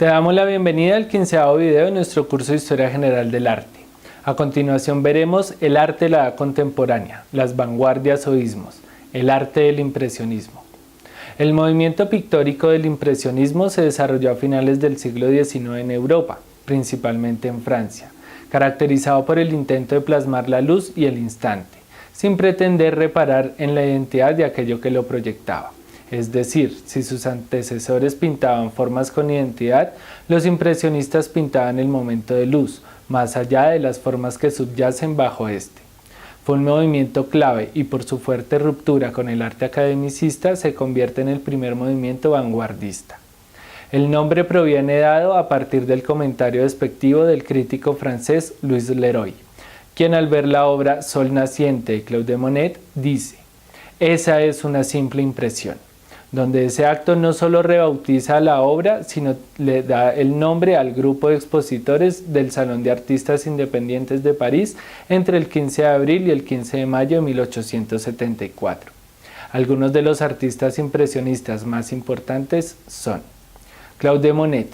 Te damos la bienvenida al 15º video de nuestro curso de Historia General del Arte. A continuación veremos el arte de la edad contemporánea, las vanguardias o ismos, el arte del impresionismo. El movimiento pictórico del impresionismo se desarrolló a finales del siglo XIX en Europa, principalmente en Francia, caracterizado por el intento de plasmar la luz y el instante, sin pretender reparar en la identidad de aquello que lo proyectaba. Es decir, si sus antecesores pintaban formas con identidad, los impresionistas pintaban el momento de luz, más allá de las formas que subyacen bajo este. Fue un movimiento clave y por su fuerte ruptura con el arte academicista se convierte en el primer movimiento vanguardista. El nombre proviene dado a partir del comentario despectivo del crítico francés Louis Leroy, quien al ver la obra Sol naciente de Claude Monet dice: «Esa es una simple impresión», donde ese acto no solo rebautiza la obra, sino le da el nombre al grupo de expositores del Salón de Artistas Independientes de París entre el 15 de abril y el 15 de mayo de 1874. Algunos de los artistas impresionistas más importantes son Claude Monet,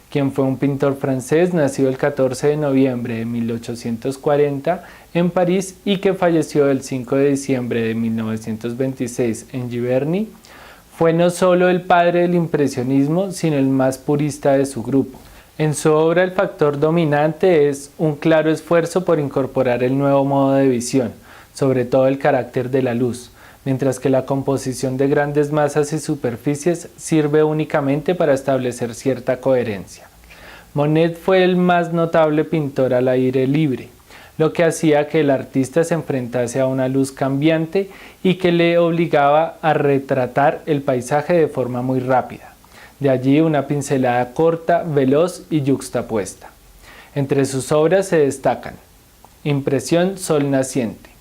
quien fue un pintor francés nacido el 14 de noviembre de 1840 en París y que falleció el 5 de diciembre de 1926 en Giverny. Fue no solo el padre del impresionismo, sino el más purista de su grupo. En su obra el factor dominante es un claro esfuerzo por incorporar el nuevo modo de visión, sobre todo el carácter de la luz, mientras que la composición de grandes masas y superficies sirve únicamente para establecer cierta coherencia. Monet fue el más notable pintor al aire libre, lo que hacía que el artista se enfrentase a una luz cambiante y que le obligaba a retratar el paisaje de forma muy rápida. De allí una pincelada corta, veloz y yuxtapuesta. Entre sus obras se destacan Impresión Sol naciente.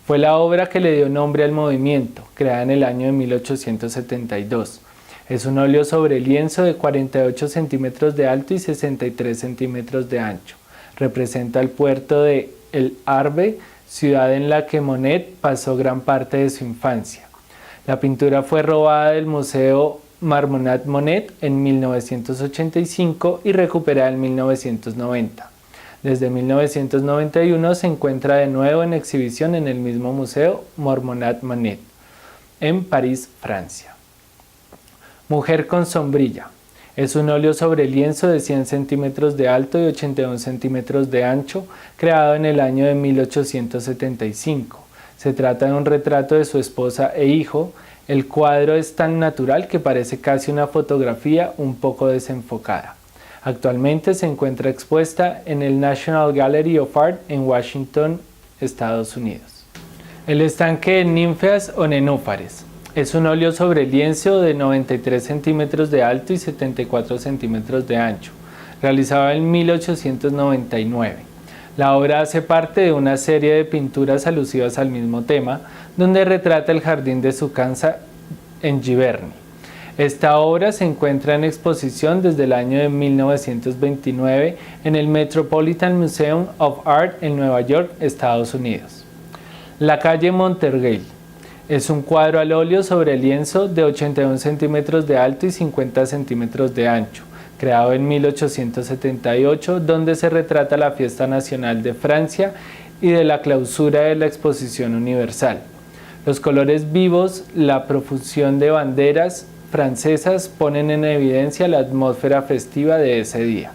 Fue la obra que le dio nombre al movimiento, creada en el año de 1872. Es un óleo sobre lienzo de 48 centímetros de alto y 63 centímetros de ancho. Representa el puerto de El Havre, ciudad en la que Monet pasó gran parte de su infancia. La pintura fue robada del Museo Marmottan Monet en 1985 y recuperada en 1990. Desde 1991 se encuentra de nuevo en exhibición en el mismo Museo Marmottan Monet, en París, Francia. Mujer con sombrilla. Es un óleo sobre lienzo de 100 centímetros de alto y 81 centímetros de ancho, creado en el año de 1875. Se trata de un retrato de su esposa e hijo. El cuadro es tan natural que parece casi una fotografía un poco desenfocada. Actualmente se encuentra expuesta en el National Gallery of Art en Washington, Estados Unidos. El estanque de ninfeas o nenúfares. Es un óleo sobre lienzo de 93 centímetros de alto y 74 centímetros de ancho, realizado en 1899. La obra hace parte de una serie de pinturas alusivas al mismo tema, donde retrata el jardín de su casa en Giverny. Esta obra se encuentra en exposición desde el año de 1929 en el Metropolitan Museum of Art en Nueva York, Estados Unidos. La calle Montorgueil. Es un cuadro al óleo sobre lienzo de 81 centímetros de alto y 50 centímetros de ancho, creado en 1878, donde se retrata la fiesta nacional de Francia y de la clausura de la Exposición Universal. Los colores vivos, la profusión de banderas francesas ponen en evidencia la atmósfera festiva de ese día.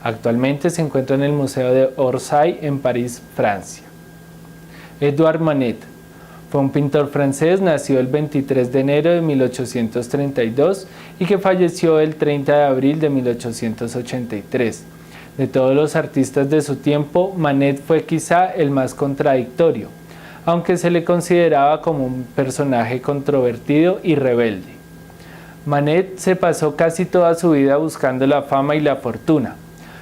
Actualmente se encuentra en el Museo de Orsay en París, Francia. Edouard Manet. Fue un pintor francés nacido el 23 de enero de 1832 y que falleció el 30 de abril de 1883. De todos los artistas de su tiempo, Manet fue quizá el más contradictorio, aunque se le consideraba como un personaje controvertido y rebelde. Manet se pasó casi toda su vida buscando la fama y la fortuna,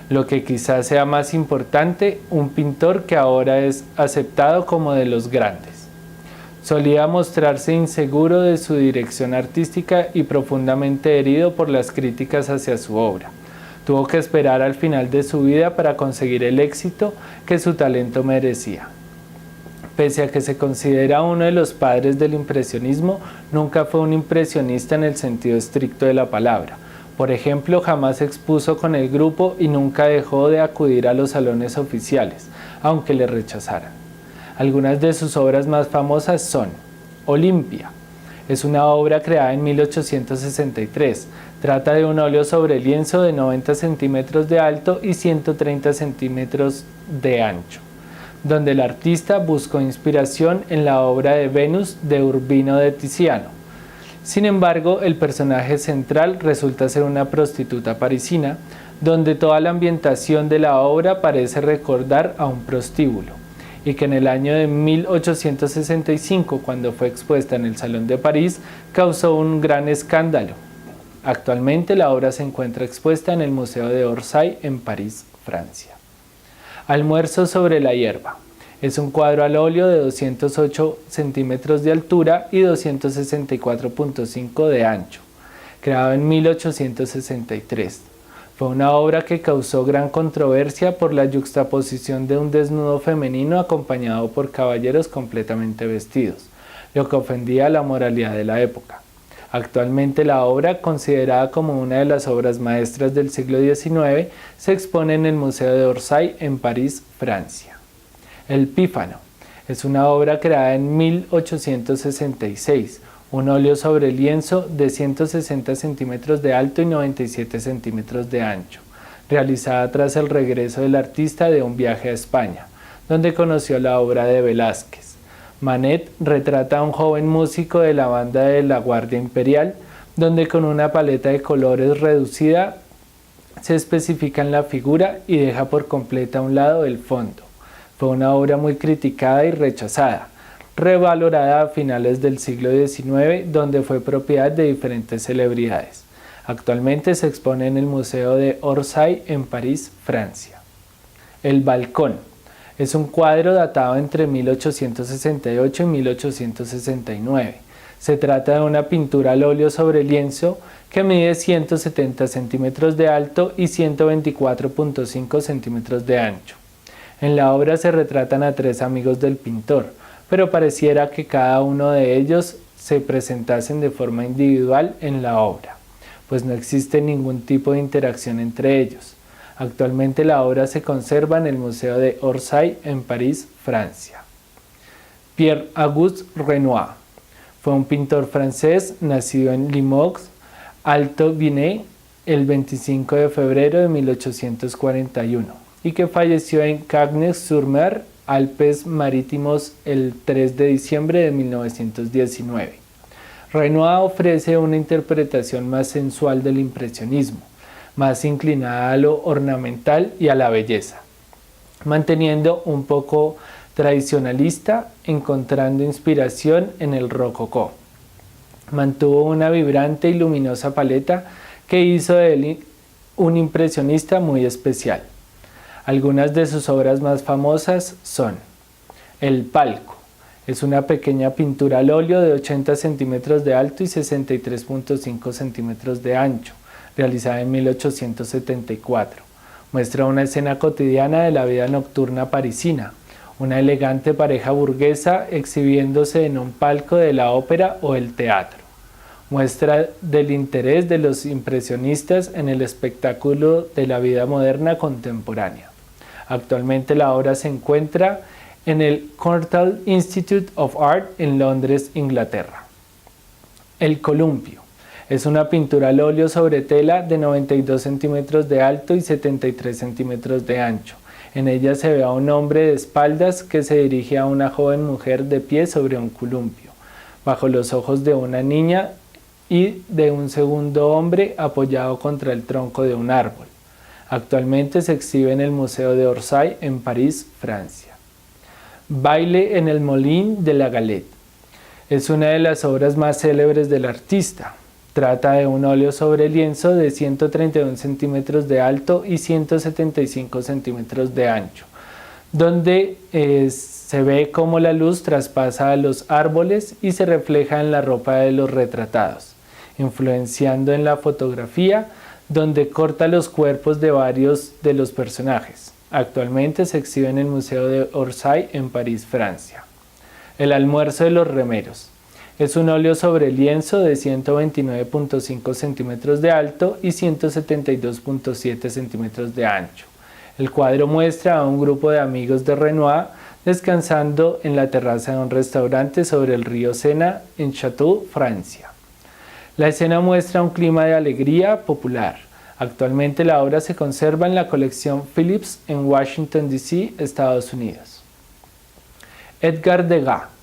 lo que quizás sea más importante, un pintor que ahora es aceptado como de los grandes. Solía mostrarse inseguro de su dirección artística y profundamente herido por las críticas hacia su obra. Tuvo que esperar al final de su vida para conseguir el éxito que su talento merecía. Pese a que se considera uno de los padres del impresionismo, nunca fue un impresionista en el sentido estricto de la palabra, Por ejemplo, jamás se expuso con el grupo y nunca dejó de acudir a los salones oficiales, aunque le rechazaran. Algunas de sus obras más famosas son Olimpia. Es una obra creada en 1863. Trata de un óleo sobre lienzo de 90 centímetros de alto y 130 centímetros de ancho, donde el artista buscó inspiración en la obra de Venus de Urbino de Tiziano. Sin embargo, el personaje central resulta ser una prostituta parisina, donde toda la ambientación de la obra parece recordar a un prostíbulo, y que en el año de 1865, cuando fue expuesta en el Salón de París, causó un gran escándalo. Actualmente la obra se encuentra expuesta en el Museo de Orsay en París, Francia. Almuerzo sobre la hierba. Es un cuadro al óleo de 208 centímetros de altura y 264.5 de ancho, creado en 1863. Fue una obra que causó gran controversia por la yuxtaposición de un desnudo femenino acompañado por caballeros completamente vestidos, lo que ofendía a la moralidad de la época. Actualmente la obra, considerada como una de las obras maestras del siglo XIX, se expone en el Museo de Orsay en París, Francia. El Pífano es una obra creada en 1866, un óleo sobre lienzo de 160 centímetros de alto y 97 centímetros de ancho, realizada tras el regreso del artista de un viaje a España, donde conoció la obra de Velázquez. Manet retrata a un joven músico de la banda de la Guardia Imperial, donde con una paleta de colores reducida se especifica en la figura y deja por completa a un lado el fondo. Fue una obra muy criticada y rechazada, revalorada a finales del siglo XIX, donde fue propiedad de diferentes celebridades. Actualmente se expone en el Museo de Orsay en París, Francia. El Balcón es un cuadro datado entre 1868 y 1869. Se trata de una pintura al óleo sobre lienzo que mide 170 centímetros de alto y 124.5 centímetros de ancho. En la obra se retratan a tres amigos del pintor, pero pareciera que cada uno de ellos se presentasen de forma individual en la obra, pues no existe ningún tipo de interacción entre ellos. Actualmente la obra se conserva en el Museo de Orsay en París, Francia. Pierre-Auguste Renoir fue un pintor francés nacido en Limoges, Alto-Vienne, el 25 de febrero de 1841. Y que falleció en Cagnes-sur-Mer, Alpes Marítimos, el 3 de diciembre de 1919. Renoir ofrece una interpretación más sensual del impresionismo, más inclinada a lo ornamental y a la belleza, manteniendo un poco tradicionalista, encontrando inspiración en el rococó. Mantuvo una vibrante y luminosa paleta que hizo de él un impresionista muy especial. Algunas de sus obras más famosas son El Palco. Es una pequeña pintura al óleo de 80 centímetros de alto y 63.5 centímetros de ancho, realizada en 1874. Muestra una escena cotidiana de la vida nocturna parisina, una elegante pareja burguesa exhibiéndose en un palco de la ópera o el teatro. Muestra del interés de los impresionistas en el espectáculo de la vida moderna contemporánea. Actualmente la obra se encuentra en el Courtauld Institute of Art en Londres, Inglaterra. El Columpio es una pintura al óleo sobre tela de 92 centímetros de alto y 73 centímetros de ancho. En ella se ve a un hombre de espaldas que se dirige a una joven mujer de pie sobre un columpio, bajo los ojos de una niña y de un segundo hombre apoyado contra el tronco de un árbol. Actualmente se exhibe en el Museo de Orsay en París, Francia. Baile en el Moulin de la Galette. Es una de las obras más célebres del artista. Trata de un óleo sobre lienzo de 131 centímetros de alto y 175 centímetros de ancho, donde se ve cómo la luz traspasa a los árboles y se refleja en la ropa de los retratados, influenciando en la fotografía, donde corta los cuerpos de varios de los personajes. Actualmente se exhibe en el Museo de Orsay en París, Francia. El almuerzo de los remeros. Es un óleo sobre lienzo de 129.5 centímetros de alto y 172.7 centímetros de ancho. El cuadro muestra a un grupo de amigos de Renoir descansando en la terraza de un restaurante sobre el río Sena en Château, Francia. La escena muestra un clima de alegría popular. Actualmente la obra se conserva en la colección Phillips en Washington, D.C., Estados Unidos. Edgar Degas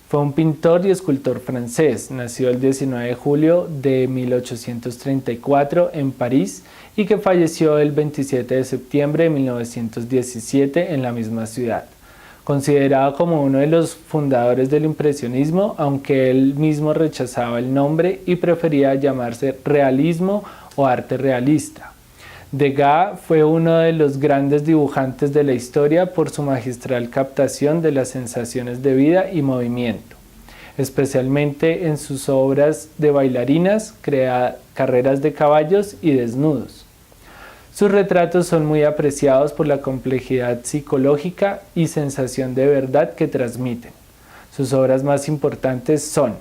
fue un pintor y escultor francés. Nació el 19 de julio de 1834 en París y que falleció el 27 de septiembre de 1917 en la misma ciudad. Considerado como uno de los fundadores del impresionismo, aunque él mismo rechazaba el nombre y prefería llamarse realismo o arte realista. Degas fue uno de los grandes dibujantes de la historia por su magistral captación de las sensaciones de vida y movimiento, especialmente en sus obras de bailarinas, carreras de caballos y desnudos. Sus retratos son muy apreciados por la complejidad psicológica y sensación de verdad que transmiten. Sus obras más importantes son